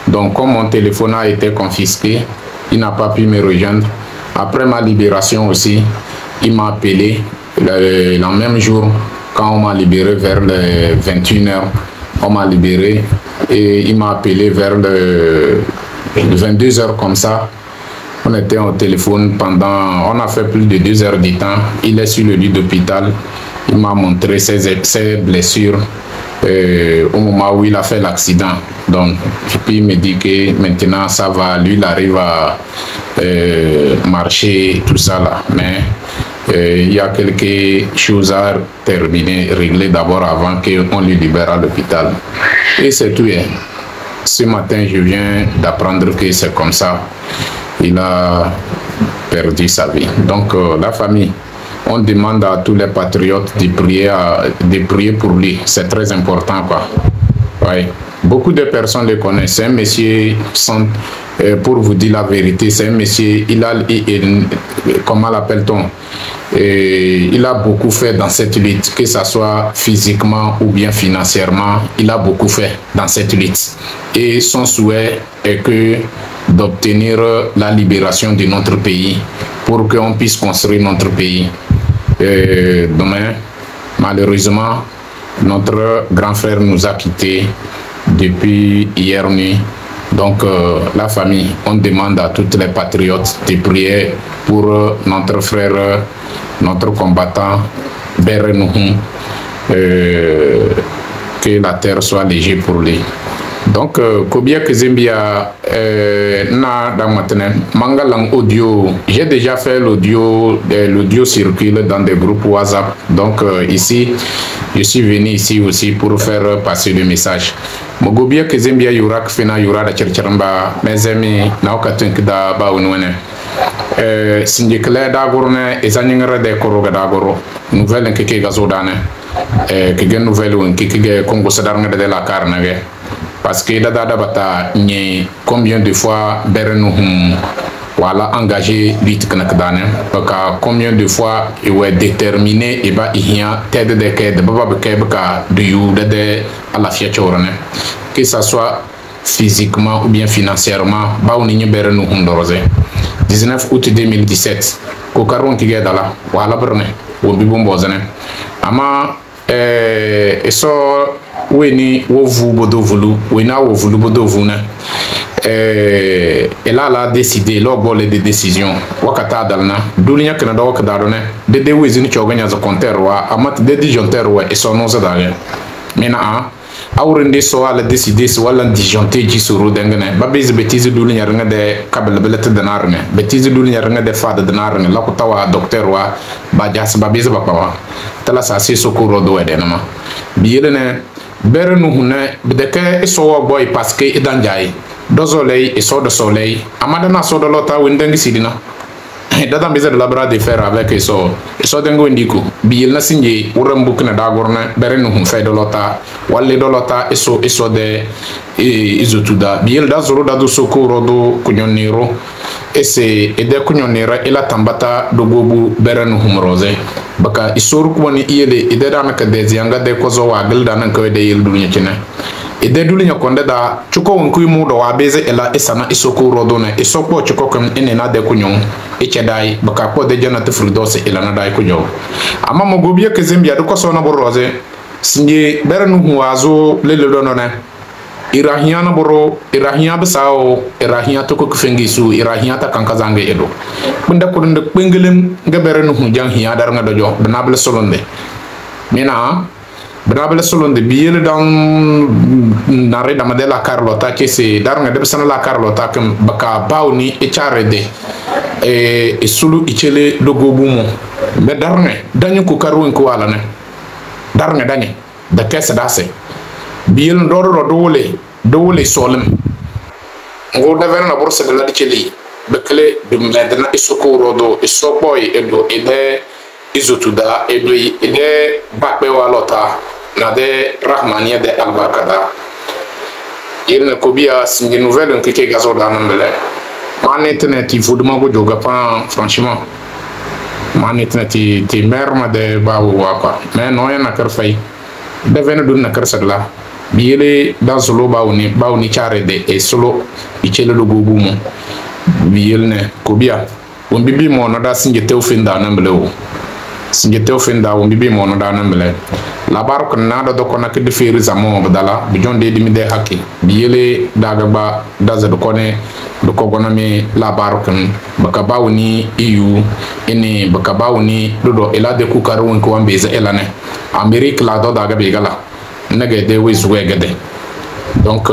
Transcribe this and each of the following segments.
Donc comme mon téléphone a été confisqué, il n'a pas pu me rejoindre. Après ma libération aussi, il m'a appelé le même jour, quand on m'a libéré vers les 21h, on m'a libéré et il m'a appelé vers le 22h comme ça. On était au téléphone on a fait plus de 2 heures de temps. Il est sur le lit d'hôpital. Il m'a montré ses blessures au moment où il a fait l'accident. Donc, puis il me dit que maintenant ça va, lui il arrive à marcher, tout ça là. Mais il y a quelques choses à terminer, régler d'abord avant qu'on lui libère à l'hôpital. Et c'est tout. Ce matin, je viens d'apprendre que c'est comme ça. Il a perdu sa vie. Donc, la famille, on demande à tous les patriotes de prier pour lui. C'est très important, quoi. Ouais. Beaucoup de personnes le connaissent. C'est un monsieur, pour vous dire la vérité, c'est un monsieur, comment l'appelle-t-on? Il a beaucoup fait dans cette lutte, que ce soit physiquement ou bien financièrement. Il a beaucoup fait dans cette lutte. Et son souhait est d'obtenir la libération de notre pays pour qu'on puisse construire notre pays. Demain, malheureusement, notre grand frère nous a quittés depuis hier nuit. Donc, la famille, on demande à tous les patriotes de prier pour notre frère, notre combattant, Berenouhou, que la terre soit légère pour lui. Donc, Kobia Kezembia na damatenen mangalang audio. J'ai déjà fait l'audio circule dans des groupes WhatsApp. Donc ici, je suis venu ici aussi pour faire passer le message. Mogobia Kezembia yurak fena yura da chercheramba mes amis na okatun da ba wonwene. Sinjekle da gorne ezanyingere de koroga da goro. Nouvelle nkeke gazodane. Kegen nouvelle nkeke Congo sadarnga de la carnage. Parce que dada bata nye combien de fois Berenouhou voilà engagé lutte kanakdane parce que combien de fois il est déterminé et ba ihia tête de que de baba beka de you de à la fiachorne que ça soit physiquement ou bien financièrement ba oni Berenouhou ndoroze 19 août 2017 ko karon ki dala wala brne wo bibombozane ama eso weni wovu bodovulu wena wovulu bodovuna elle a décidé lors des décisions wakata dalna dulinya kana da wakada done de wezini choganya za konterwa amat de disjoncterwa et son noza dale mena awrende so ala décider so wala disjoncter ji suru dengene babez betize dulinya ranga de kabel belete de narne betize dulinya ranga de fada de narne la kutawa docteur wa bajas babez bapawa tala sa se sokuro do edenama biyelene Berenouhou ne bedeke so boy parce que idanjay do soleil et so de soleil amadana so de lota wendengi sidina dada mbeze de labra de faire avec so dengo ndiko biyel na sinje urambuk na dagorna Berenouhou fait de lota walle de lota so de izotuda biyel da zoro da do sokoro do kunyoniro ese ede kunyonira ila tambata do gobu Berenouhou rose baka isoru ko ni iyele ide da naka de zianga de ko zo wagal da nan ko de yel dulunya cine ide dulunya konde da chuko won kuy mu do wa beze ela esana isoko rodo na isoko chuko kam ene na de kunyon dai baka ko de janata firdaus ela na dai kunyo amma mo gobiye ke zambia do ko so na borroze sinje Berenouhou wazo lele do no na irahiana boro irahia besao irahia to ko fengisu irahia ta kankazange edo bunda ko de pengelem ga Berenouhou jang hiya dar nga dojo benable solonde mena benable solonde biyele dans nare da madela Carlota ke se dar nga de sana la Carlota kam baka bawni e charede e sulu ichele dogobumo be dar nga danyu ko karwon ko wala ne dar nga danye da kesse dase biyel ndoro dole solem ngol da verna borsa de la diceli bekle de medna isoko rodo isoboy edo ede izotuda edo ede bakbe walota na de rahmania de albakada il ko biya singi nouvelle que gazo da nambele man internet il faut demander go joga pas franchement man internet ti merma de bawo wa quoi mais non yana kar fay de venu dun na kar sagla Biele dans solo bauni chare de e solo ichele do gugu mo. Biele ne kobia. Bibi mo no da sinjete ofenda na mbele o. Sinjete ofenda bibi mo no da na mbele. La barque na do kona ke de feri zamo badala bijon de dimi de haki. Biele daga ba daza do kone do kogona me la barque baka bawni EU ene baka bawni do ela de ku karu ko ambeze elane. Amerique la do daga be gala. Nege de wezwegede. Donc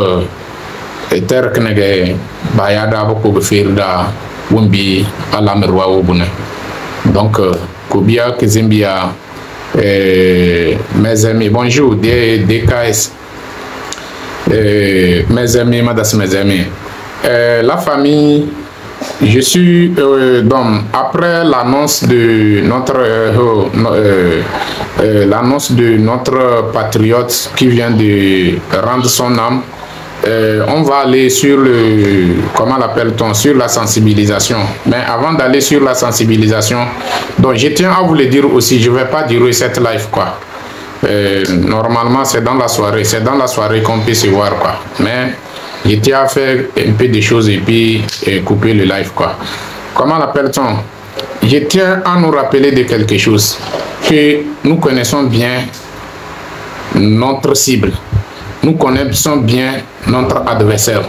terre que nege bayada bako be feri da wumbi ala merwa obune. Donc Kobia Kizimbia mes amis, bonjour DKS, mes amis, madame, mes amis, la famille, je suis donc après l'annonce de notre patriote qui vient de rendre son âme. On va aller sur comment l'appelle-t-on, sur la sensibilisation. Mais avant d'aller sur la sensibilisation, donc je tiens à vous le dire aussi, je ne vais pas durer cette live quoi. Normalement c'est dans la soirée qu'on peut se voir quoi. Mais je tiens à faire un peu de choses et puis couper le live quoi. Comment l'appelle-t-on? Je tiens à nous rappeler de quelque chose, que nous connaissons bien notre cible. Nous connaissons bien notre adversaire.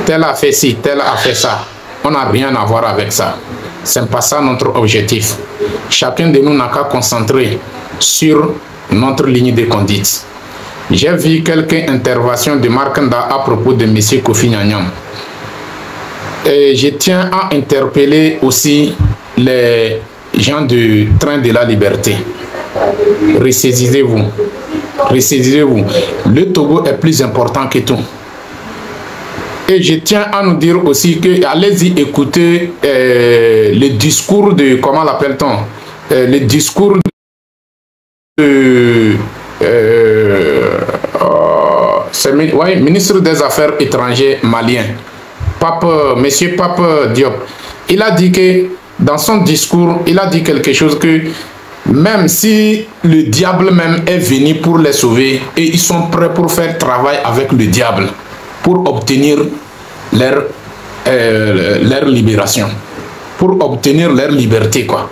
Tel a fait ci, tel a fait ça. On n'a rien à voir avec ça. Ce n'est pas ça notre objectif. Chacun de nous n'a qu'à concentrer sur notre ligne de conduite. J'ai vu quelques interventions de Markanda à propos de M. Kofi Nyanyam. Et je tiens à interpeller aussi les gens du train de la liberté. Ressaisissez-vous. Ressaisissez-vous. Le Togo est plus important que tout. Et je tiens à nous dire aussi que allez-y écouter le discours de, comment l'appelle-t-on, le discours de ministre des Affaires étrangères malien, monsieur Pape Diop. Il a dit que dans son discours, il a dit quelque chose que même si le diable même est venu pour les sauver et ils sont prêts pour faire travail avec le diable pour obtenir leur libération, pour obtenir leur liberté quoi.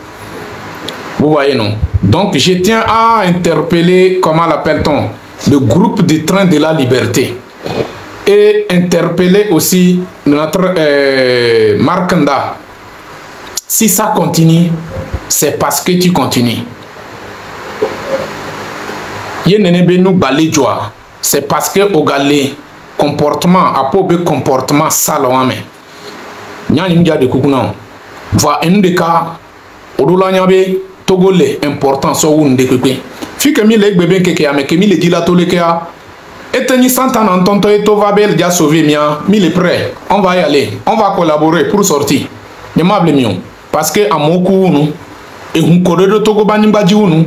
Vous voyez non? Donc je tiens à interpeller, comment l'appelle-t-on, le groupe du train de la liberté et interpeller aussi notre Markanda. Si ça continue, c'est parce que tu continues. C'est parce que au galé comportement à pauvre comportement salomé. Nyanya de kukuna. Va un des cas odola nyabe togolais important so un de pepe. Fi que mi leg bébé que ya me que mi le dit la tolekea. Et teni santan en tonto et tovabel dia sauver mia, mi le prêt. On va y aller. On va collaborer pour sortir. Ne m'able mion. Parce que à mon coup nous et un code de Togo banimbaji nous.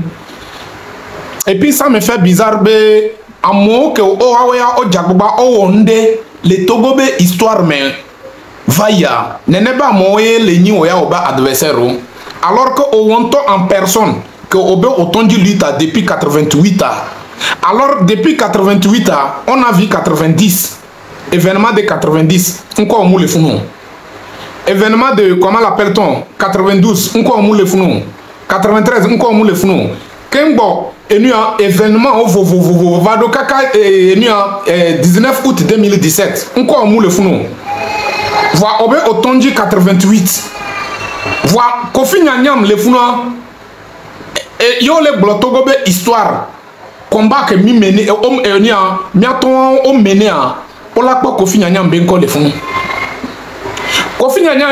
Et puis ça me fait bizarre à moi que oawea o jagoba o onde le Togo be histoire mais vaya nene ba moye le ni oya oba adversaire alors que o wonto en personne que obe otondi luta depuis 88 ans. Alors depuis 88 ans on a vu 90 événement de 90 encore on le founou. Événement de, comment l'appelle-t-on, 92, encore on le founou. 93, encore on le founou. Kembo, et nous, événement, Vado Kaka, et nous, 19 août 2017, encore on le founou. Voir Obé Otonji 88. Voir Kofi Nyanyam le founou. Et yo le blotogobe histoire. Combat que mi mené, miaton, on mené, on l'a pas Kofi Nyanyam benko le founou. Kofi Nyanyam,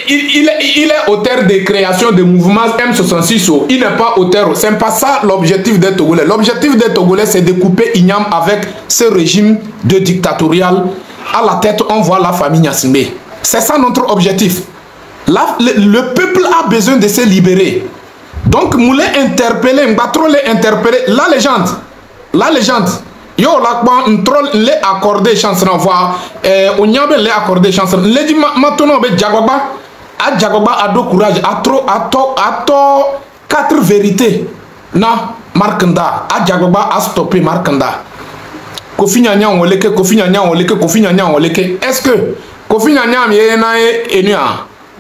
il est auteur de création de mouvements M66. Il n'est pas auteur. Ce n'est pas ça l'objectif des Togolais. L'objectif des Togolais, c'est de couper Inyam avec ce régime de dictatorial. À la tête, on voit la famille Nyassimbe. C'est ça notre objectif. Là, le peuple a besoin de se libérer. Donc, nous les interpeller, nous trop les interpeller. La légende. Yo là un troll les accordé chance renvoi on y a les accordé chance les dit maintenant be Jagoba a do courage a trop 4 vérités na Markanda a Jagoba a stoppé Markanda Kofi Nyanya oleke, Kofi Nyanya oleke, Kofi Nyanya oleke. Est-ce que Kofi Nyanya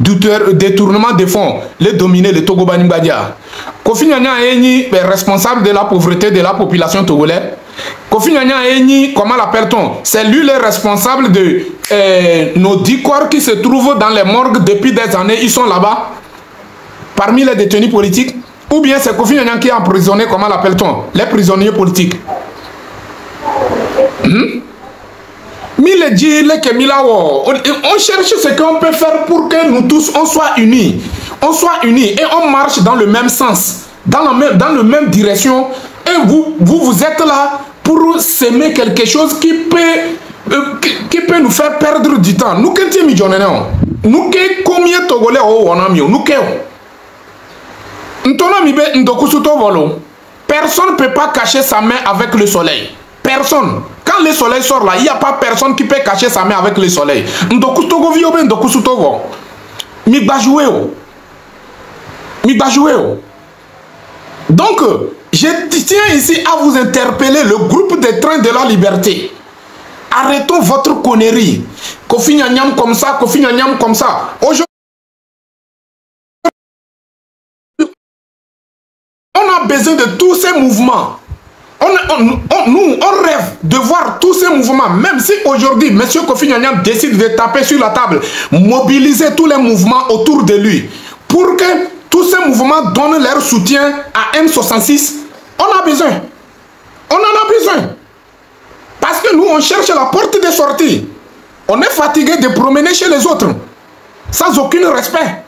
détournement de fonds, les dominés de Togo Banimbadia. Kofi Nyanya est responsable de la pauvreté de la population togolaise. Kofi Nyanya est, comment l'appelle-t-on? C'est lui le responsable de nos 10 corps qui se trouvent dans les morgues depuis des années. Ils sont là-bas, parmi les détenus politiques. Ou bien c'est Kofi Nyanya qui est emprisonné, comment l'appelle-t-on? Les prisonniers politiques. On cherche ce qu'on peut faire pour que nous tous on soit unis. On soit unis et on marche dans le même sens, dans la même direction. Et vous êtes là pour s'aimer quelque chose qui peut nous faire perdre du temps. Nous qui sommes nous qui combien Togolais on a mieux nous qui personne ne peut pas cacher sa main avec le soleil. Personne. Quand le soleil sort là, il n'y a pas personne qui peut cacher sa main avec le soleil. Donc, je tiens ici à vous interpeller, le groupe des trains de la liberté. Arrêtons votre connerie. Kofi Nyanyam comme ça, Kofi Nyanyam comme ça. Aujourd'hui, on a besoin de tous ces mouvements. Nous, on rêve de voir tous ces mouvements, même si aujourd'hui, M. Kofi Nyanyam décide de taper sur la table, mobiliser tous les mouvements autour de lui, pour que tous ces mouvements donnent leur soutien à M66, on a besoin. On en a besoin. Parce que nous, on cherche la porte de sortie. On est fatigué de promener chez les autres, sans aucun respect.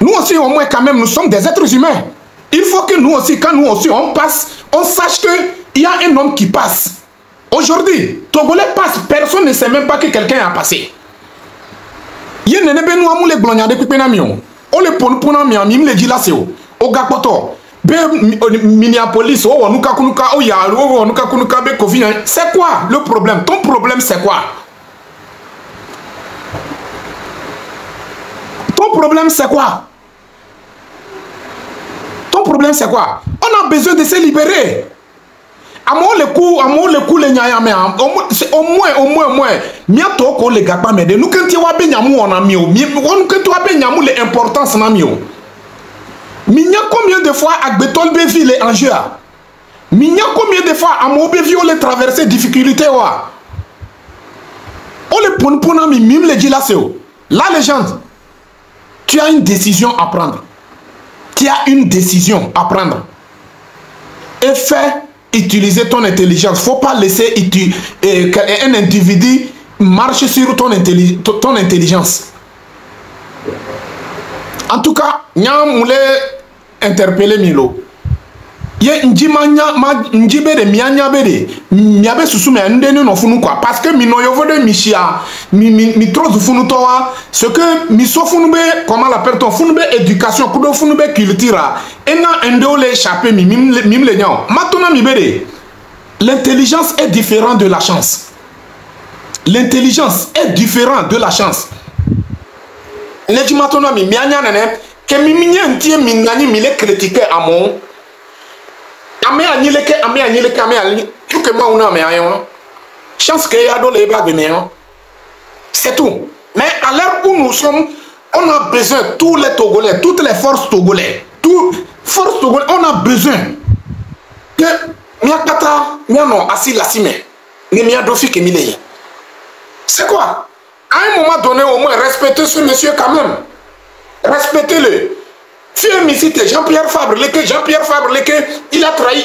Nous aussi, au moins, quand même, nous sommes des êtres humains. Il faut que nous aussi, quand nous aussi, on passe, on sache qu'il y a un homme qui passe. Aujourd'hui, Togolais passe, personne ne sait même pas que quelqu'un a passé. Il y a des gens qui ont dit on le pon pona mi ami le jila seo o gapoto be Minneapolis o nuka kunuka o ya o nuka kunuka be Kofi. C'est quoi le problème? Ton problème c'est quoi? Ton problème c'est quoi? Ton problème c'est quoi? On a besoin de se libérer. À moi le coup les nyayame au moins miato ko le gaba me de nous quand tu wa be nyamu on a mi on que tu wa be nyamu les importance na mi o minya combien de fois agbetol be ville en jeu minya combien de fois amo be vi on les traverser difficulté wa on le pon mi mim le dit là c'est la légende. Tu as une décision à prendre. Tu as une décision à prendre et fais utiliser ton intelligence. Il ne faut pas laisser un individu marcher sur ton intelligence. En tout cas, nous avons interpellé Milo. Parce que ce que misofunu comment l'appelle ton funube éducation kudo funube culture et na endo le échappé mim le nyao maintenant mibere. L'intelligence est différente de la chance. L'intelligence est différente de la chance. Ne dis maintenant mi mianya nene que mi minya ntie mi nani mi le critiquer à mon ame anyileke tout que moi on a mais chance que y a dans les blagues mais c'est tout. Mais à l'heure où nous sommes, on a besoin, tous les Togolais, toutes les forces togolaises, forces togolaises, on a besoin que miakata miano assis la cime ne miadofi que mileye. C'est quoi? À un moment donné au moins respectez ce monsieur quand même. Respectez-le. Fille Missite, Jean-Pierre Fabre, il a trahi.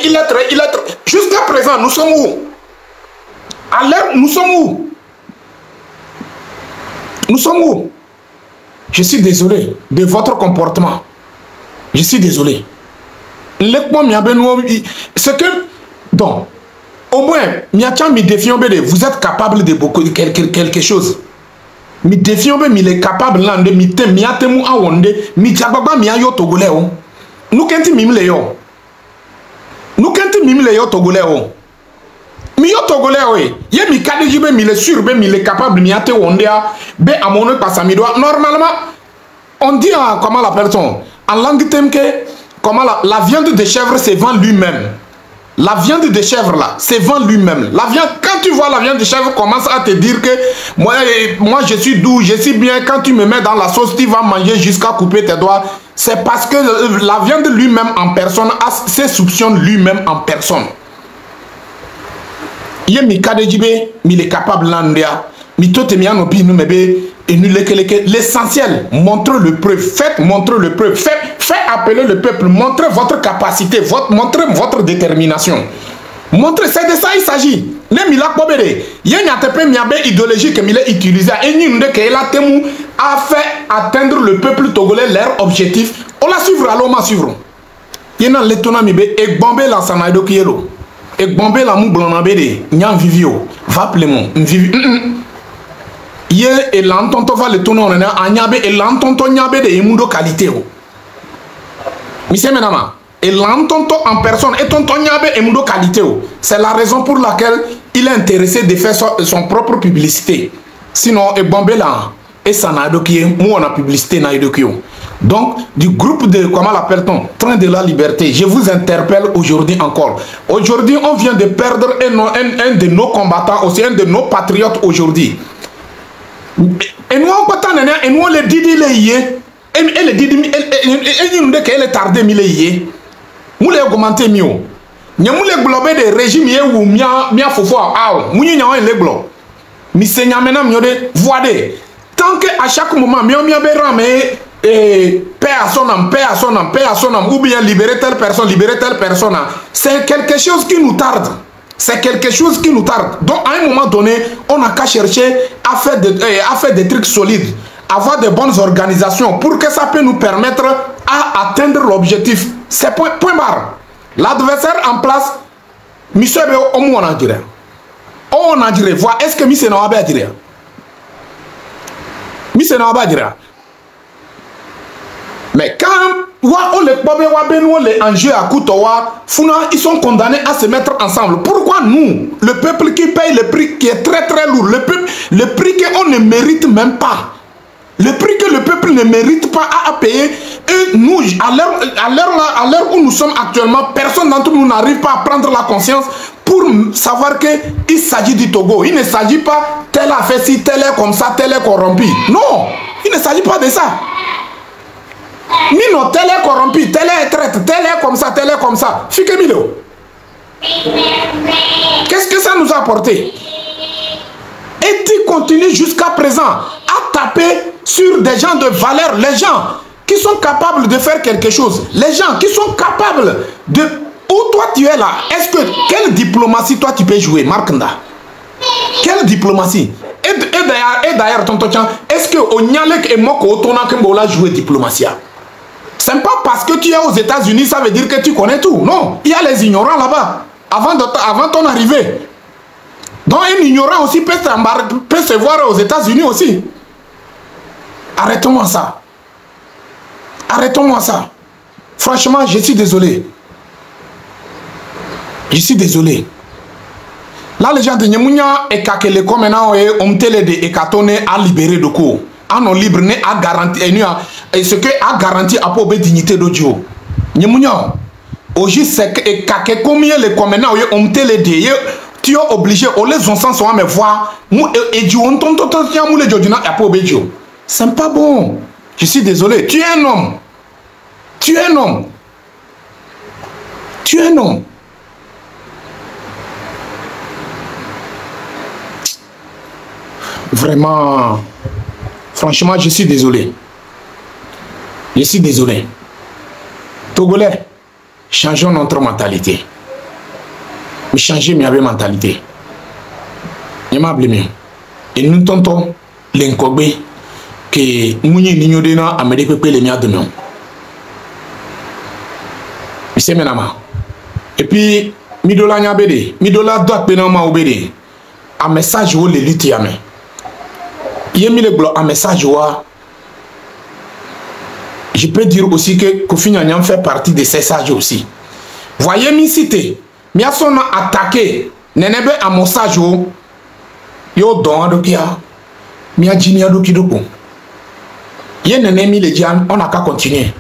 Jusqu'à présent, nous sommes où? À l'heure, nous sommes où? Nous sommes où? Je suis désolé de votre comportement. Je suis désolé. C'est que, donc, au moins, vous êtes capable de beaucoup de quelque chose. Mi défions mi les capable là de mi tem mi atemu awonde mi jababa mi ayo togolais o nous kenti mim le yo togolais o mi yo togolais o ye mi kadi jibe mi le sûr be mi le capable mi ate wonde a be amono passa mi doit normalement on dit comment l'appelle-t-on en langue temke comment la viande de chèvre se vend lui-même. La viande de chèvre là, c'est vend lui-même. La viande, quand tu vois la viande de chèvre commence à te dire que moi je suis doux, je suis bien, quand tu me mets dans la sauce, tu vas manger jusqu'à couper tes doigts. C'est parce que la viande lui-même en personne a ses soupçons lui-même en personne. Il y a mi kadejibé, mi est capable l'andia, mi tote mi anopi nous mebe et nous l'essentiel. Montrez le preuve, faites montrer le preuve, faites appeler le peuple, montrez votre capacité, montrez votre détermination. Montrez, c'est de ça il s'agit. Ne milak bobere, il y a une idéologie que mille utilisé et nous que la temu a fait atteindre le peuple togolais leur objectif. On la suivra, l'homme suivre. Il y a un letona mibe et bombé la sanaïdo kielo. Et bombé la mou blanc bébé, nyan vivio, va pleinement, vivi. Hier et l'entonto va le tourner en anyabe et l'entonto nyabe de imundo qualité. Monsieur Menama, et l'entonto en personne et tonton nyabe et imundo qualité. C'est la raison pour laquelle il est intéressé de faire son propre publicité. Sinon, et bombé là, et ça n'a de qui est, moi on a publicité n'a de qui. Donc, du groupe de, comment l'appelle-t-on, Train de la Liberté, je vous interpelle aujourd'hui encore. Aujourd'hui, on vient de perdre un de nos combattants, aussi un de nos patriotes aujourd'hui. Et nous, on le dit, et le dit, et nous, qu'elle est tardée, mais nous l'avons augmenté mieux. Nous avons globé des régimes, où mia fofo, nous avons les globes. Mais c'est maintenant, nous avons voidé. Tant qu'à chaque moment, nous avons et paix à son âme, paix à son âme, paix à son âme, ou bien libérer telle personne, c'est quelque chose qui nous tarde. C'est quelque chose qui nous tarde. Donc à un moment donné, on n'a qu'à chercher à faire des trucs solides, avoir de bonnes organisations pour que ça peut nous permettre à atteindre l'objectif. C'est point barre. L'adversaire en place, monsieur on a dirait. On a dirait, voir est-ce que monsieur n'a pas dirait. Monsieur n'a pas dirait. Mais quand on les enjeux à Koutowa, ils sont condamnés à se mettre ensemble. Pourquoi nous, le peuple qui paye le prix qui est très très lourd, le prix qu'on ne mérite même pas, le prix que le peuple ne mérite pas à payer, et nous, à l'heure où nous sommes actuellement, personne d'entre nous n'arrive pas à prendre la conscience pour savoir qu'il s'agit du Togo. Il ne s'agit pas tel a fait ci, tel est comme ça, tel est corrompu. Non, il ne s'agit pas de ça. Mino, tel est corrompu, tel est traite, tel est comme ça, tel est comme ça. Fique Milo. Qu'est-ce que ça nous a apporté? Et tu continues jusqu'à présent à taper sur des gens de valeur, les gens qui sont capables de faire quelque chose, les gens qui sont capables de... Où toi tu es là, est-ce que... Quelle diplomatie toi tu peux jouer, Markanda? Quelle diplomatie? Et d'ailleurs, tonton Chan, est-ce que Onyalek et Moko Otona Kembola jouer diplomatie? C'est pas parce que tu es aux États-Unis, ça veut dire que tu connais tout. Non, il y a les ignorants là-bas, avant ton arrivée. Donc un ignorant aussi peut se voir aux États-Unis aussi. Arrêtons-moi ça. Arrêtons-moi ça. Franchement, je suis désolé. Je suis désolé. Là, les gens de Nyemounia et Kakele comme maintenant, on télé de Ekatone à libérer de quoi. À non libre, à garantir, et ce que a garanti à pour dignité d'audio. Nyemounia, aujourd'hui, c'est que Kakele combien les comme maintenant, on télé de, tu es obligé, on les enfants sont à me voir, et du on ton les jodina à pour bédio. C'est pas bon. Je suis désolé. Tu es un homme. Tu es un homme. Tu es un homme. Vraiment, franchement, je suis désolé. Je suis désolé. Togolais, changeons notre mentalité. Mais changer ma mentalité. Je m'ai blâmé. Et nous tentons l'incogbe que nous n'y dena Amérique peut les miens de nous. Monsieur Menama. Et puis, Midola Nyabede, Midola doit pénama obéder. Un message où les luttes yame. Un message où je peux dire aussi que Kofi Nyanyam fait partie de ces sages aussi. Voyez mi cité, mi a son attaqué, nenebe à mon sage où yo don adokia, mi a jimi adokidoko. Yen nenemi le diam, on a qu'à continuer.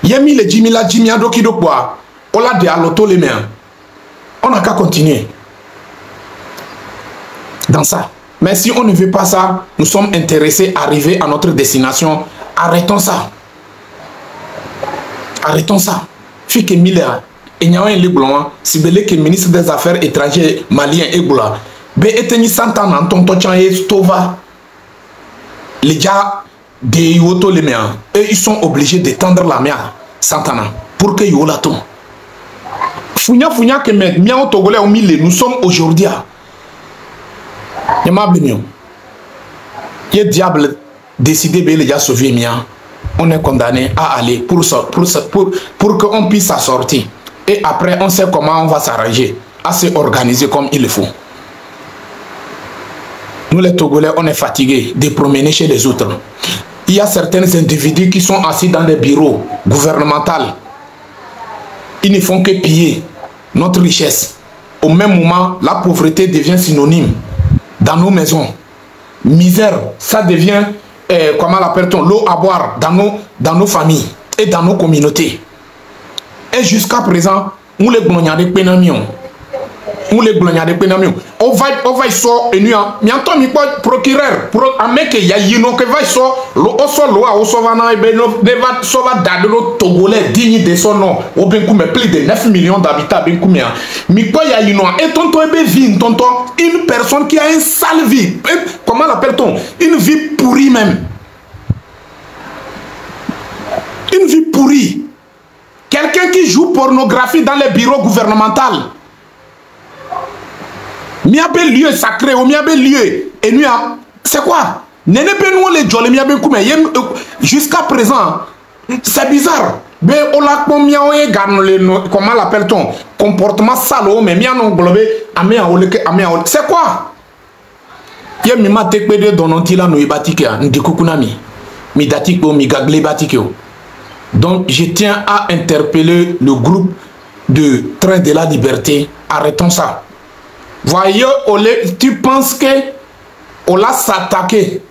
Yemi le jimi la jimi adokidoko, on l'a de aloto les mains. On n'a qu'à continuer dans ça. Mais si on ne veut pas ça, nous sommes intéressés à arriver à notre destination. Arrêtons ça. Arrêtons ça. Fik Miller, et n'y a un libre, si vous voulez que le ministre des Affaires étrangères malien et boula, be eteni santan en ton tochan et stova. Les gars de Yoto les miens, et ils sont obligés de tendre la main Santana pour que Yolaton. Founia que mes miens togolais au milieu, nous sommes aujourd'hui à. Le diable décidé de les sauver mien. On est condamné à aller pour qu'on puisse s'en sortir. Et après, on sait comment on va s'arranger, à se organiser comme il le faut. Nous les Togolais, on est fatigués de promener chez les autres. Il y a certains individus qui sont assis dans des bureaux gouvernementaux. Ils ne font que piller notre richesse. Au même moment, la pauvreté devient synonyme dans nos maisons. Misère, ça devient, comment l'appelle-t-on, l'eau à boire dans nos familles et dans nos communautés. Et jusqu'à présent, nous les glognades pénamions. Nous les glognades pénamions. On va y sortir, et nous, mianto mi quoi procureur, pour un mec qui y a yino que va y sortir, l'eau soit l'eau à Osovana et Beno, va sauver d'adolo Togolais digne de son nom. Au Benkoumé, plus de 9 millions d'habitants Benkoumé. Mais quoi y a yino, et tonton ebe vie, tonton, une personne qui a une sale vie. Comment l'appelle-t-on? Une vie pourrie même. Une vie pourrie. Quelqu'un qui joue pornographie dans les bureaux gouvernementaux. Miabe lieu sacré, ou miabe lieu. Et nous, c'est quoi? Jusqu'à présent, c'est bizarre. Comment l'appelle-t-on? Comportement sale, mais c'est quoi? Donc, je tiens à interpeller le groupe de Train de la Liberté. Arrêtons ça. Voyez, tu penses que on l'a s'attaquer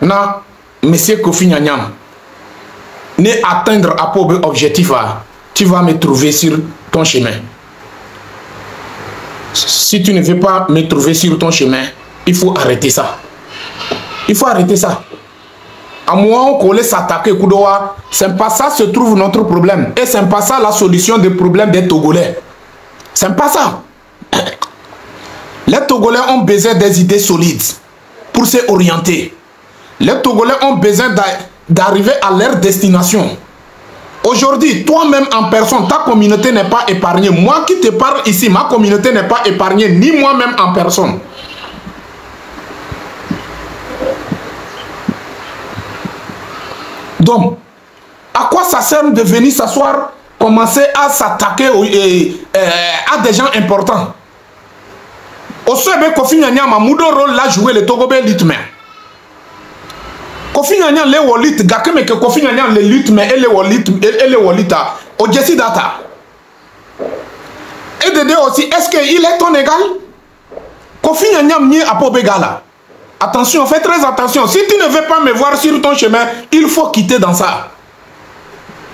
na monsieur Kofi Nyanyam ne atteindre à pour objectif, tu vas me trouver sur ton chemin. Si tu ne veux pas me trouver sur ton chemin, il faut arrêter ça. Il faut arrêter ça. À moins qu'on laisse s'attaquer Koudoua, c'est pas ça se trouve notre problème. Et c'est pas ça la solution des problèmes des Togolais. C'est pas ça. Les Togolais ont besoin des idées solides pour s'orienter. Les Togolais ont besoin d'arriver à leur destination. Aujourd'hui, toi-même en personne, ta communauté n'est pas épargnée. Moi qui te parle ici, ma communauté n'est pas épargnée, ni moi-même en personne. Donc, à quoi ça sert de venir s'asseoir, commencer à s'attaquer à des gens importants? Au Sebe Kofi Nyanyam a moudo rôle là jouer le Togobé lutte. Kofi Nyanyam le wolit, gakeme que Kofi Nyanyam le lutte mais elle le wolita au Jessi Data. Et de deux aussi, est-ce qu'il est ton égal? Kofi Nyanyam n'y a pas bégala. Attention, fais très attention. Si tu ne veux pas me voir sur ton chemin, il faut quitter dans ça.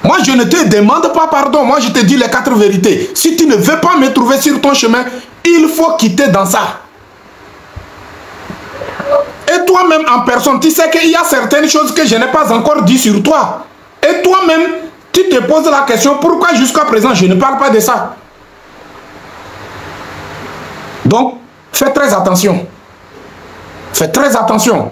Moi, je ne te demande pas pardon. Moi, je te dis les 4 vérités. Si tu ne veux pas me trouver sur ton chemin, il faut quitter dans ça. Et toi-même en personne, tu sais qu'il y a certaines choses que je n'ai pas encore dit sur toi. Et toi-même, tu te poses la question, pourquoi jusqu'à présent, je ne parle pas de ça? Donc, fais très attention. Fais très attention.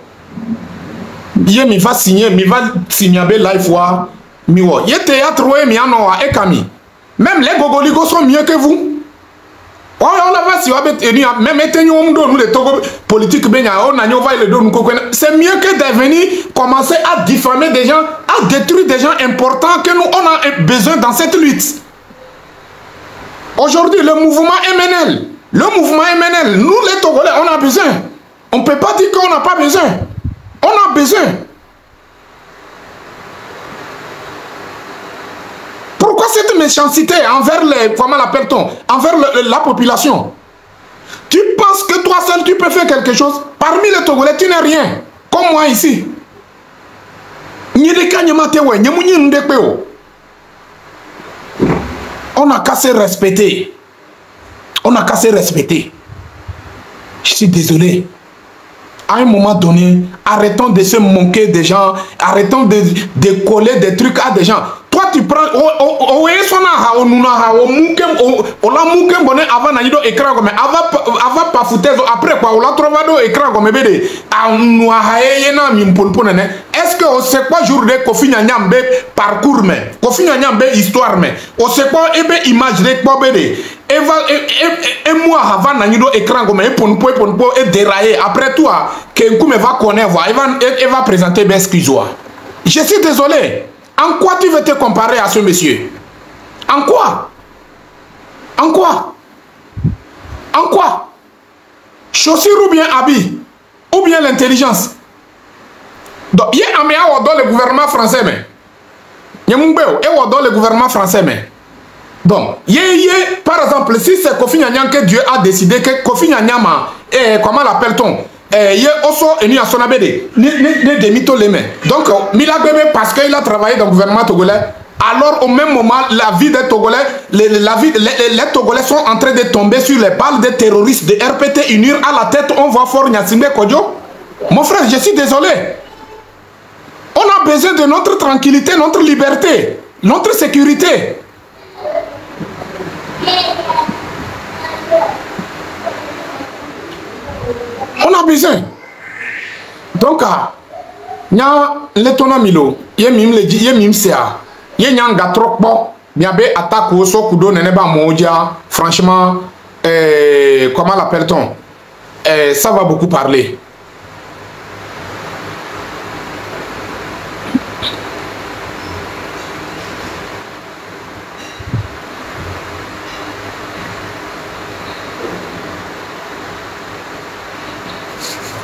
Il va signer live wa miwo. Il théâtre ouais mi anoa et Kami. Même les gogoligos sont mieux que vous. Oh, on a pas si même nous les Togo politiques c'est mieux que de venir commencer à diffamer des gens, à détruire des gens importants que nous on a besoin dans cette lutte. Aujourd'hui, le mouvement MNL, nous les Togolais, on a besoin. On ne peut pas dire qu'on n'a pas besoin. On a besoin. Pourquoi cette méchanceté envers les, comment l'appelle-t-on, envers la population? Tu penses que toi seul tu peux faire quelque chose? Parmi les Togolais, tu n'es rien. Comme moi ici. On n'a qu'à se respecter. On n'a qu'à se respecter. Je suis désolé. À un moment donné, arrêtons de se moquer des gens, arrêtons de coller des trucs à des gens. Toi, tu prends, après quoi, on l'a trouvé dans l'écran comme bébé. Est-ce que on sait quoi jour de Kofi Nyambe parcours mais Kofi Nyambe histoire mais on sait quoi ebe image de quoi bébé. Et moi avant Nanido écran comme et dérailler après toi quelqu'un me va connaître il va présenter mes excuses. Je suis désolé. En quoi tu veux te comparer à ce monsieur? En quoi? En quoi? En quoi? Chaussure ou bien habit? Ou bien l'intelligence? Donc, il y a un dans le gouvernement français, mais. Il y a un dans le gouvernement français, mais. Donc, par exemple, si c'est Kofi Nyanyam que Dieu a décidé que Kofi Nyanyam, comment l'appelle-t-on? Il y a aussi un son abédé, ne mito les mains. Donc, Mila Bébé, parce qu'il a travaillé dans le gouvernement togolais, alors au même moment, la vie des Togolais, les Togolais sont en train de tomber sur les balles des terroristes de RPT unir à la tête, on voit fort Nyassimbe Kodjo. Mon frère, je suis désolé. On a besoin de notre tranquillité, notre liberté, notre sécurité. On a besoin. Donc, nya letona milo, yemim le yemim sea, yenyanga trop bon, miabe attaque au sokudo neneba moja. Franchement, comment l'appelle-t-on? Ça va beaucoup parler.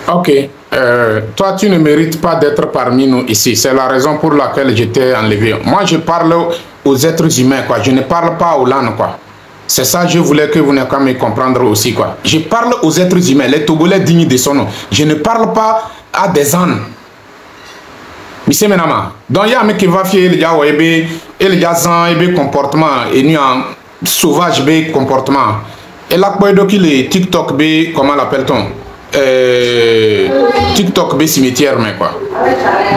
Ok, toi tu ne mérites pas d'être parmi nous ici. C'est la raison pour laquelle j'étais enlevé. Moi je parle aux êtres humains, quoi. Je ne parle pas aux langues, quoi. C'est ça je voulais que vous n'ayez qu'à me comprendre aussi, quoi. Je parle aux êtres humains, les Togolais dignes de son nom. Je ne parle pas à des ânes. Monsieur Menama, donc il y a un mec qui va faire le gars et le gars sans comportement et nous en sauvage comportement. Et là quoi donc il est TikTok comment l'appelle-t-on? TikTok cimetière mais quoi.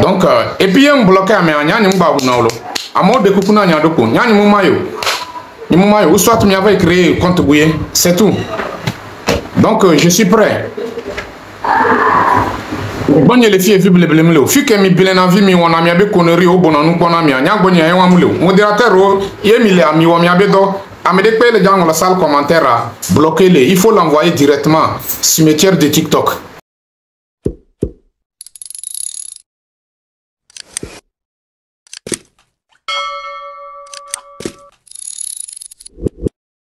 Donc et puis un bloqué à me nyani mba bunalo. Amo de kukuna nyadoko nyani mumayo. Ni mumayo ou soit tu m'avais créé compte bouillé, c'est tout. Donc je suis prêt. Bonne les filles vible blemelo. Fi que mi bilena vi mi wona mi abe connerie o bonanu kona mi anya bonye en wamule. Modérateur o yemi ami wa mi abedo. Amédée les gens dans la salle commentaire à bloquer les. Il faut l'envoyer directement cimetière de TikTok.